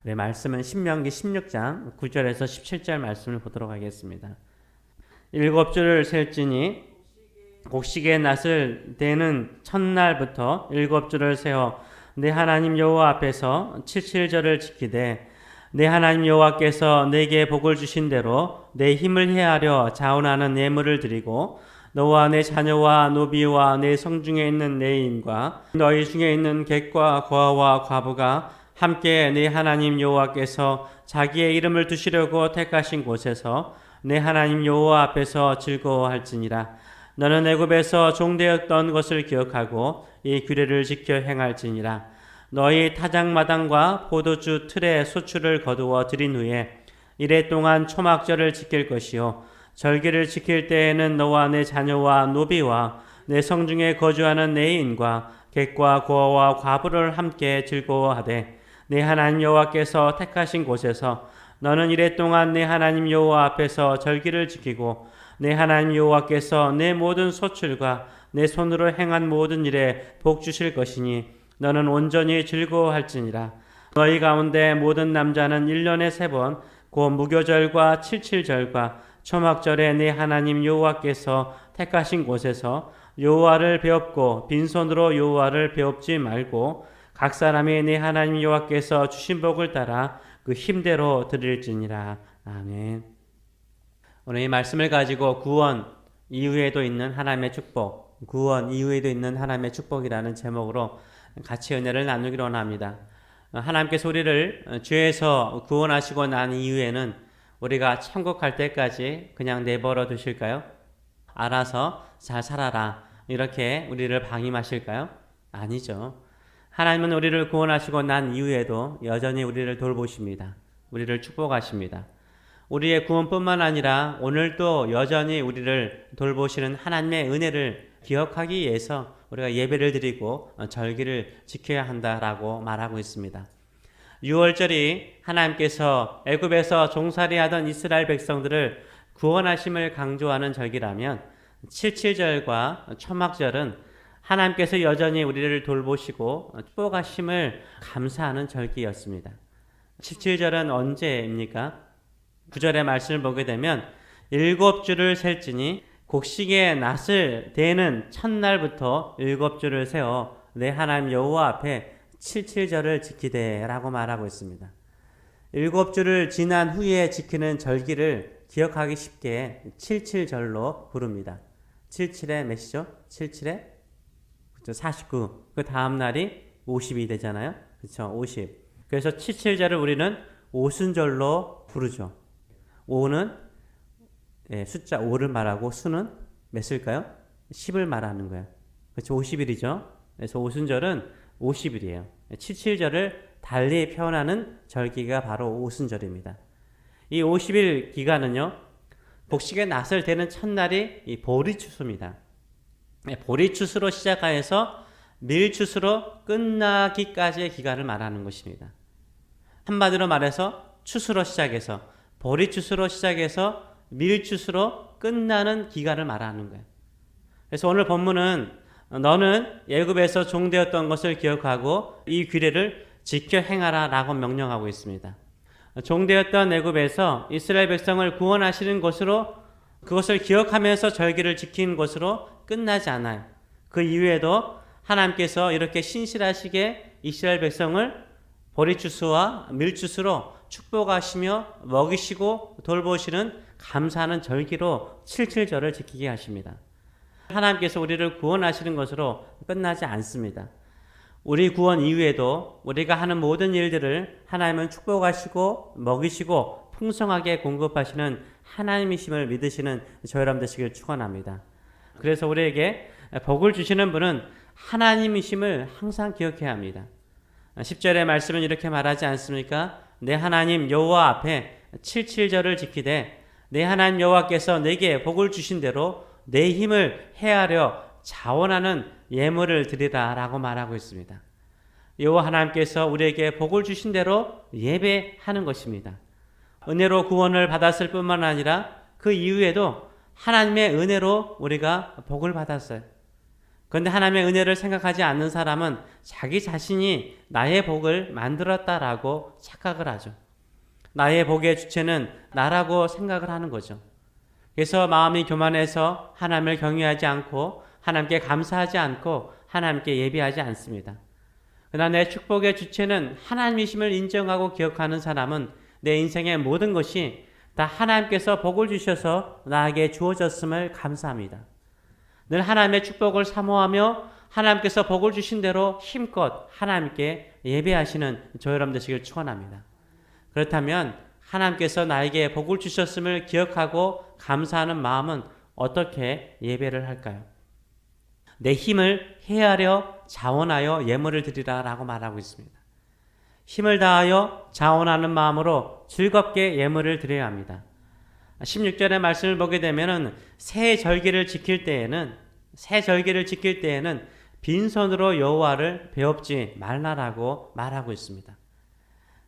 네, 말씀은 신명기 16장 9절에서 17절 말씀을 보도록 하겠습니다. 일곱 줄을 셀지니 곡식의 낫을 대는 첫날부터 일곱 줄을 세어 내 하나님 여호와 앞에서 칠칠절을 지키되 내 하나님 여호와께서 내게 복을 주신 대로 내 힘을 헤아려 자원하는 예물을 드리고 너와 내 자녀와 노비와 내 성중에 있는 내인과 너희 중에 있는 객과 고아와 과부가 함께 내 하나님 여호와께서 자기의 이름을 두시려고 택하신 곳에서 내 하나님 여호와 앞에서 즐거워할지니라. 너는 애굽에서 종되었던 것을 기억하고 이 규례를 지켜 행할지니라. 너희 타작마당과 포도주 틀에 소출을 거두어 들인 후에 이래 동안 초막절을 지킬 것이요 절기를 지킬 때에는 너와 내 자녀와 노비와 내 성중에 거주하는 내인과 객과 고아와 과부를 함께 즐거워하되 내 하나님 여호와께서 택하신 곳에서 너는 이래 동안 내 하나님 여호와 앞에서 절기를 지키고 내 하나님 여호와께서 내 모든 소출과 내 손으로 행한 모든 일에 복 주실 것이니 너는 온전히 즐거워할지니라. 너희 가운데 모든 남자는 1년에 3번 곧 무교절과 칠칠절과 초막절에 내 하나님 여호와께서 택하신 곳에서 여호와를 배웁고 빈손으로 여호와를 배웁지 말고 각 사람이 내 하나님 여호와께서 주신 복을 따라 그 힘대로 드릴지니라. 아멘. 오늘 이 말씀을 가지고 구원 이후에도 있는 하나님의 축복, 구원 이후에도 있는 하나님의 축복이라는 제목으로 같이 은혜를 나누기로 원합니다. 하나님께서 우리를 죄에서 구원하시고 난 이후에는 우리가 천국 갈 때까지 그냥 내버려 두실까요? 알아서 잘 살아라 이렇게 우리를 방임하실까요? 아니죠. 하나님은 우리를 구원하시고 난 이후에도 여전히 우리를 돌보십니다. 우리를 축복하십니다. 우리의 구원뿐만 아니라 오늘도 여전히 우리를 돌보시는 하나님의 은혜를 기억하기 위해서 우리가 예배를 드리고 절기를 지켜야 한다라고 말하고 있습니다. 6월절이 하나님께서 애굽에서 종살이하던 이스라엘 백성들을 구원하심을 강조하는 절기라면 칠칠절과 초막절은 하나님께서 여전히 우리를 돌보시고 축복하심을 감사하는 절기였습니다. 칠칠절은 언제입니까? 9절의 말씀을 보게 되면 일곱 줄을 셀지니 곡식의 낫을 대는 첫날부터 일곱 줄을 세어 내 하나님 여호와 앞에 칠칠절을 지키되 라고 말하고 있습니다. 일곱 줄을 지난 후에 지키는 절기를 기억하기 쉽게 칠칠절로 부릅니다. 77에 몇이죠? 77에 49. 그 다음 날이 50이 되잖아요. 그렇죠? 50. 그래서 칠칠절을 우리는 오순절로 부르죠. 5는 숫자 5를 말하고 수는 몇일까요? 10을 말하는 거예요. 그렇죠? 50일이죠. 그래서 오순절은 50일이에요. 77절을 달리 표현하는 절기가 바로 오순절입니다. 이 50일 기간은요. 곡식의 낫을 대는 첫날이 이 보리추수입니다. 보리추수로 시작하여서 밀추수로 끝나기까지의 기간을 말하는 것입니다. 한마디로 말해서 추수로 시작해서 보리추수로 시작해서 밀추수로 끝나는 기간을 말하는 거예요. 그래서 오늘 본문은 너는 애굽에서 종되었던 것을 기억하고 이 규례를 지켜 행하라 라고 명령하고 있습니다. 종되었던 애굽에서 이스라엘 백성을 구원하시는 것으로 그것을 기억하면서 절기를 지키는 것으로 끝나지 않아요. 그 이후에도 하나님께서 이렇게 신실하시게 이스라엘 백성을 보리추수와 밀추수로 축복하시며 먹이시고 돌보시는 감사하는 절기로 칠칠절을 지키게 하십니다. 하나님께서 우리를 구원하시는 것으로 끝나지 않습니다. 우리 구원 이후에도 우리가 하는 모든 일들을 하나님은 축복하시고 먹이시고 풍성하게 공급하시는 하나님이심을 믿으시는 저 여러분 되시길 축원합니다. 그래서 우리에게 복을 주시는 분은 하나님이심을 항상 기억해야 합니다. 10절의 말씀은 이렇게 말하지 않습니까? 내 하나님 여호와 앞에 칠칠절을 지키되 내 하나님 여호와께서 내게 복을 주신 대로 내 힘을 헤아려 자원하는 예물을 드리라 라고 말하고 있습니다. 여호와 하나님께서 우리에게 복을 주신 대로 예배하는 것입니다. 은혜로 구원을 받았을 뿐만 아니라 그 이후에도 하나님의 은혜로 우리가 복을 받았어요. 그런데 하나님의 은혜를 생각하지 않는 사람은 자기 자신이 나의 복을 만들었다라고 착각을 하죠. 나의 복의 주체는 나라고 생각을 하는 거죠. 그래서 마음이 교만해서 하나님을 경외하지 않고 하나님께 감사하지 않고 하나님께 예배하지 않습니다. 그러나 내 축복의 주체는 하나님이심을 인정하고 기억하는 사람은 내 인생의 모든 것이 다 하나님께서 복을 주셔서 나에게 주어졌음을 감사합니다. 늘 하나님의 축복을 사모하며 하나님께서 복을 주신 대로 힘껏 하나님께 예배하시는 저 여러분 되시길 축원합니다. 그렇다면 하나님께서 나에게 복을 주셨음을 기억하고 감사하는 마음은 어떻게 예배를 할까요? 내 힘을 헤아려 자원하여 예물을 드리라 라고 말하고 있습니다. 힘을 다하여 자원하는 마음으로 즐겁게 예물을 드려야 합니다. 16절의 말씀을 보게 되면 새 절기를 지킬 때에는 빈손으로 여호와를 배웁지 말라라고 말하고 있습니다.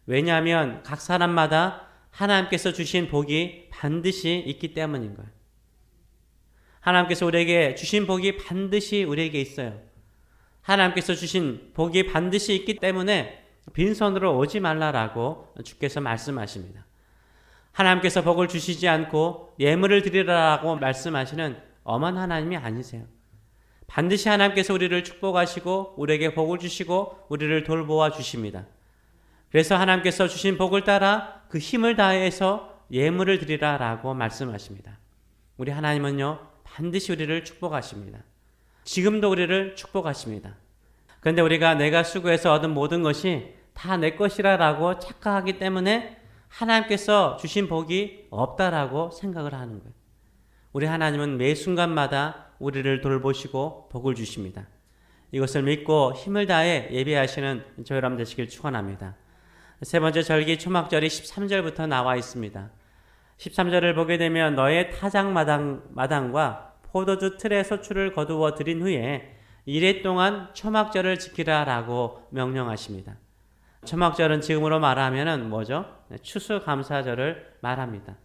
왜냐하면 각 사람마다 하나님께서 주신 복이 반드시 있기 때문인 거예요. 하나님께서 우리에게 주신 복이 반드시 우리에게 있어요. 하나님께서 주신 복이 반드시 있기 때문에 빈손으로 오지 말라라고 주께서 말씀하십니다. 하나님께서 복을 주시지 않고 예물을 드리라고 말씀하시는 엄한 하나님이 아니세요. 반드시 하나님께서 우리를 축복하시고 우리에게 복을 주시고 우리를 돌보아 주십니다. 그래서 하나님께서 주신 복을 따라 그 힘을 다해서 예물을 드리라라고 말씀하십니다. 우리 하나님은요 반드시 우리를 축복하십니다. 지금도 우리를 축복하십니다. 그런데 우리가 내가 수고해서 얻은 모든 것이 다 내 것이라고 착각하기 때문에 하나님께서 주신 복이 없다라고 생각을 하는 거예요. 우리 하나님은 매 순간마다 우리를 돌보시고 복을 주십니다. 이것을 믿고 힘을 다해 예배하시는 저희 여러분 되시길 축원합니다. 세 번째 절기 초막절이 13절부터 나와 있습니다. 13절을 보게 되면 너의 타작마당과 포도주 틀에 소출을 거두어 드린 후에 이래 동안 초막절을 지키라 라고 명령하십니다. 초막절은 지금으로 말하면 뭐죠? 추수감사절을 말합니다.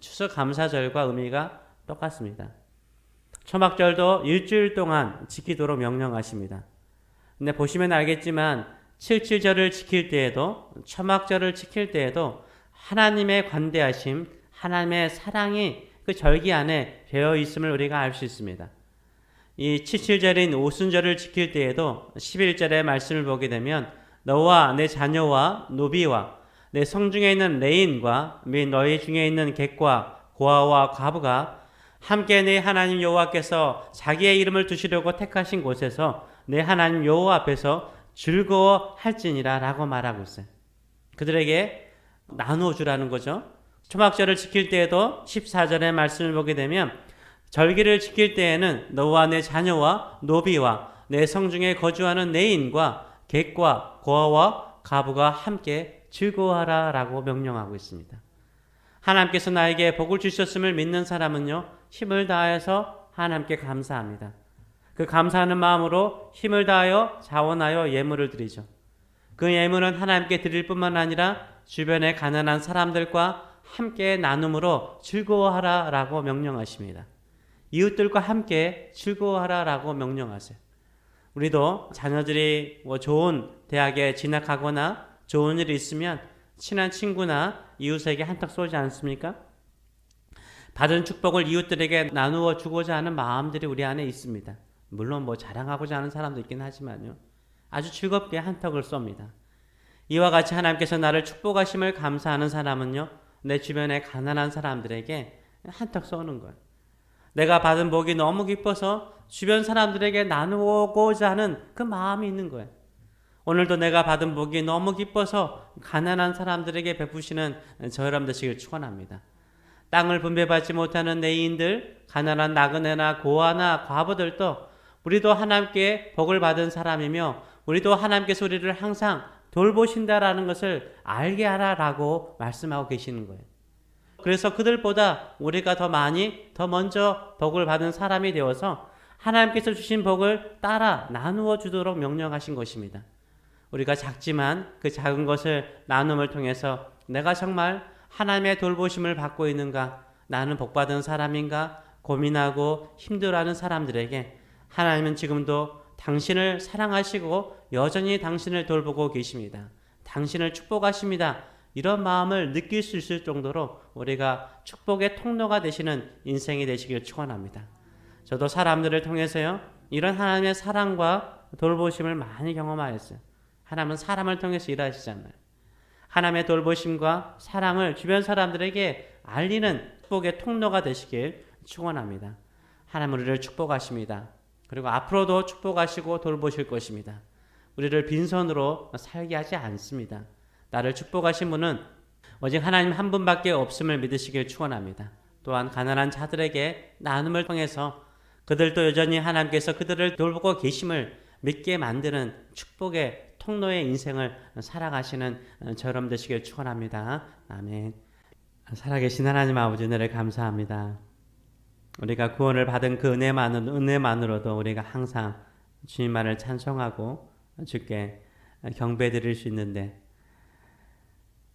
추수감사절과 의미가 똑같습니다. 초막절도 일주일 동안 지키도록 명령하십니다. 근데 보시면 알겠지만 77절을 지킬 때에도 초막절을 지킬 때에도 하나님의 관대하심, 하나님의 사랑이 그 절기 안에 배어 있음을 우리가 알 수 있습니다. 이 77절인 오순절을 지킬 때에도 11절의 말씀을 보게 되면 너와 내 자녀와 노비와 내 성중에 있는 레인과 및 너희 중에 있는 객과 고아와 과부가 함께 내 하나님 여호와께서 자기의 이름을 두시려고 택하신 곳에서 내 하나님 여호와 앞에서 즐거워할지니라 라고 말하고 있어요. 그들에게 나누어 주라는 거죠. 초막절을 지킬 때에도 14절의 말씀을 보게 되면 절기를 지킬 때에는 너와 내 자녀와 노비와 내 성중에 거주하는 내인과 객과 고아와 가부가 함께 즐거워하라 라고 명령하고 있습니다. 하나님께서 나에게 복을 주셨음을 믿는 사람은요 힘을 다해서 하나님께 감사합니다. 그 감사하는 마음으로 힘을 다하여 자원하여 예물을 드리죠. 그 예물은 하나님께 드릴 뿐만 아니라 주변의 가난한 사람들과 함께 나눔으로 즐거워하라 라고 명령하십니다. 이웃들과 함께 즐거워하라 라고 명령하세요. 우리도 자녀들이 좋은 대학에 진학하거나 좋은 일이 있으면 친한 친구나 이웃에게 한턱 쏘지 않습니까? 받은 축복을 이웃들에게 나누어 주고자 하는 마음들이 우리 안에 있습니다. 물론 자랑하고자 하는 사람도 있긴 하지만요. 아주 즐겁게 한턱을 쏩니다. 이와 같이 하나님께서 나를 축복하심을 감사하는 사람은요. 내 주변의 가난한 사람들에게 한턱 쏘는 거예요. 내가 받은 복이 너무 기뻐서 주변 사람들에게 나누고자 하는 그 마음이 있는 거예요. 오늘도 내가 받은 복이 너무 기뻐서 가난한 사람들에게 베푸시는 저 여러분 되시길 축원합니다. 땅을 분배받지 못하는 내인들, 가난한 나그네나 고아나 과부들도 우리도 하나님께 복을 받은 사람이며 우리도 하나님께서 우리를 항상 돌보신다라는 것을 알게 하라라고 말씀하고 계시는 거예요. 그래서 그들보다 우리가 더 먼저 복을 받은 사람이 되어서 하나님께서 주신 복을 따라 나누어 주도록 명령하신 것입니다. 우리가 작지만 그 작은 것을 나눔을 통해서 내가 정말 하나님의 돌보심을 받고 있는가, 나는 복받은 사람인가 고민하고 힘들어하는 사람들에게 하나님은 지금도 당신을 사랑하시고 여전히 당신을 돌보고 계십니다. 당신을 축복하십니다. 이런 마음을 느낄 수 있을 정도로 우리가 축복의 통로가 되시는 인생이 되시길 축원합니다. 저도 사람들을 통해서요, 이런 하나님의 사랑과 돌보심을 많이 경험하였어요. 하나님은 사람을 통해서 일하시잖아요. 하나님의 돌보심과 사랑을 주변 사람들에게 알리는 축복의 통로가 되시길 축원합니다. 하나님은 우리를 축복하십니다. 그리고 앞으로도 축복하시고 돌보실 것입니다. 우리를 빈손으로 살게 하지 않습니다. 나를 축복하신 분은 오직 하나님 한 분밖에 없음을 믿으시길 축원합니다. 또한 가난한 자들에게 나눔을 통해서 그들도 여전히 하나님께서 그들을 돌보고 계심을 믿게 만드는 축복의 통로의 인생을 살아가시는 저럼 되시길 축원합니다. 아멘. 살아계신 하나님 아버지, 은혜를 감사합니다. 우리가 구원을 받은 그 은혜만으로도 우리가 항상 주님만을 찬송하고 주께 경배드릴 수 있는데,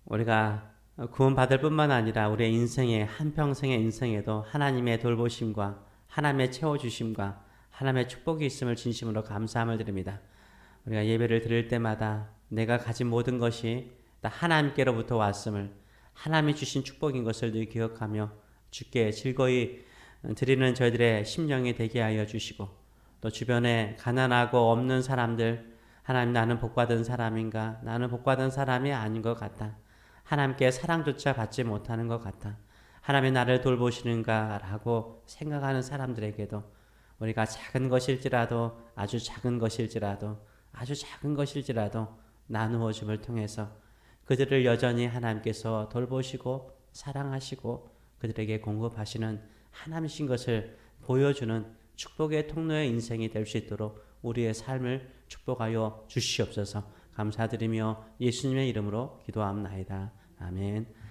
우리가 구원받을 뿐만 아니라 우리의 인생의 한평생의 인생에도 하나님의 돌보심과 하나님의 채워주심과 하나님의 축복이 있음을 진심으로 감사함을 드립니다. 우리가 예배를 드릴 때마다 내가 가진 모든 것이 다 하나님께로부터 왔음을, 하나님이 주신 축복인 것을 늘 기억하며 주께 즐거이 드리는 저희들의 심령이 되게 하여 주시고, 또 주변에 가난하고 없는 사람들, 하나님 나는 복받은 사람인가, 나는 복받은 사람이 아닌 것 같다, 하나님께 사랑조차 받지 못하는 것 같다, 하나님이 나를 돌보시는가 라고 생각하는 사람들에게도 우리가 작은 것일지라도 아주 작은 것일지라도 아주 작은 것일지라도 나누어 줌을 통해서 그들을 여전히 하나님께서 돌보시고 사랑하시고 그들에게 공급하시는 하나님이신 것을 보여주는 축복의 통로의 인생이 될 수 있도록 우리의 삶을 축복하여 주시옵소서. 감사드리며 예수님의 이름으로 기도합나이다. 아멘.